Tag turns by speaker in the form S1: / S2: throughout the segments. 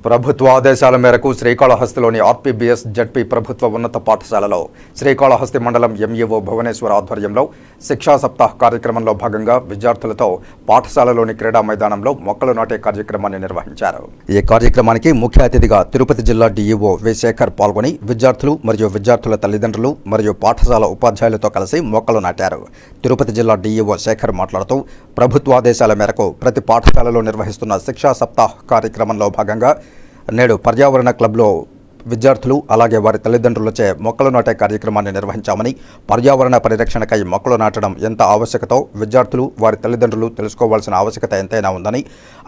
S1: ప్రభుత్వ ఆదేశాల మేరకు శ్రీకాళహస్తిలోని ఆర్పీబీఎస్ జడ్పీ ప్రభుత్వ ఉన్నత పాఠశాలలో శ్రీకాళహస్తి మండలం ఎంఈఓ భువనేశ్వర్ ఆధ్వర్యంలో శిక్షా సప్తాహ్ కార్యక్రమంలో భాగంగా విద్యార్థులతో పాఠశాలలోని క్రీడా మైదానంలో మొక్కలు నాటే కార్యక్రమాన్ని నిర్వహించారు. ఈ కార్యక్రమానికి ముఖ్య అతిథిగా తిరుపతి జిల్లా డీఈఓ వి శేఖర్ పాల్గొని విద్యార్థులు మరియు విద్యార్థుల తల్లిదండ్రులు మరియు పాఠశాల ఉపాధ్యాయులతో కలిసి మొక్కలు నాటారు. తిరుపతి జిల్లా డీఈఓ శేఖర్ మాట్లాడుతూ ప్రభుత్వ ఆదేశాల మేరకు ప్రతి పాఠశాలలో నిర్వహిస్తున్న శిక్షా సప్తాహ్ కార్యక్రమంలో భాగంగా నేడు పర్యావరణ క్లబ్లో విద్యార్థులు అలాగే వారి తల్లిదండ్రులచే మొక్కలు నాటే కార్యక్రమాన్ని నిర్వహించామని, పర్యావరణ పరిరక్షణకై మొక్కలు నాటడం ఎంత ఆవశ్యకతో విద్యార్థులు వారి తల్లిదండ్రులు తెలుసుకోవాల్సిన ఆవశ్యకత ఎంతైనా ఉందని,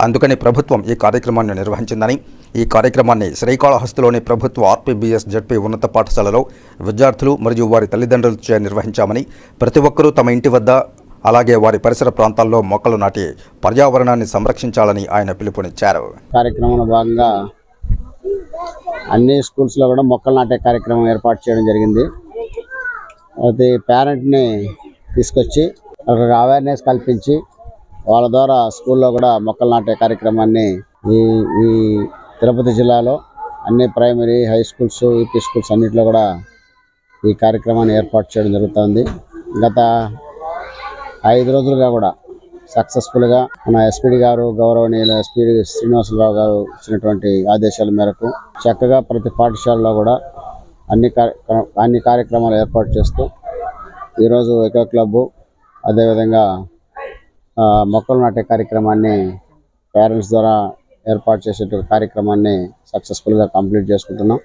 S1: అందుకని ప్రభుత్వం ఈ కార్యక్రమాన్ని నిర్వహించిందని, ఈ కార్యక్రమాన్ని శ్రీకాళహస్తిలోని ప్రభుత్వ ఆర్పీబీఎస్ జడ్పీ ఉన్నత పాఠశాలలో విద్యార్థులు మరియు వారి తల్లిదండ్రులచే నిర్వహించామని, ప్రతి ఒక్కరూ తమ ఇంటి వద్ద అలాగే వారి పరిసర ప్రాంతాల్లో మొక్కలు నాటి పర్యావరణాన్ని సంరక్షించాలని ఆయన పిలుపునిచ్చారు.
S2: కార్యక్రమంలో భాగంగా అన్ని స్కూల్స్లో కూడా మొక్కలు నాటే కార్యక్రమం ఏర్పాటు చేయడం జరిగింది. అది పేరెంట్ని తీసుకొచ్చి ఒక అవేర్నెస్ కల్పించి వాళ్ళ ద్వారా స్కూల్లో కూడా మొక్కలు నాటే కార్యక్రమాన్ని ఈ తిరుపతి జిల్లాలో అన్ని primary, high schools, UP schools అన్నింటిలో కూడా ఈ కార్యక్రమాన్ని ఏర్పాటు చేయడం జరుగుతుంది. గత 5 రోజులుగా కూడా సక్సెస్ఫుల్గా మన ఎస్పీడీ గారు, గౌరవనీయులు ఎస్పీడీ శ్రీనివాసరావు గారు ఇచ్చినటువంటి ఆదేశాల మేరకు చక్కగా ప్రతి పాఠశాలలో కూడా అన్ని కార్యక్రమాలు ఏర్పాటు చేస్తూ ఈరోజు ఎకో క్లబ్బు అదేవిధంగా మొక్కలు నాటే కార్యక్రమాన్ని పేరెంట్స్ ద్వారా ఏర్పాటు చేసే కార్యక్రమాన్ని సక్సెస్ఫుల్గా కంప్లీట్ చేసుకుంటున్నాం.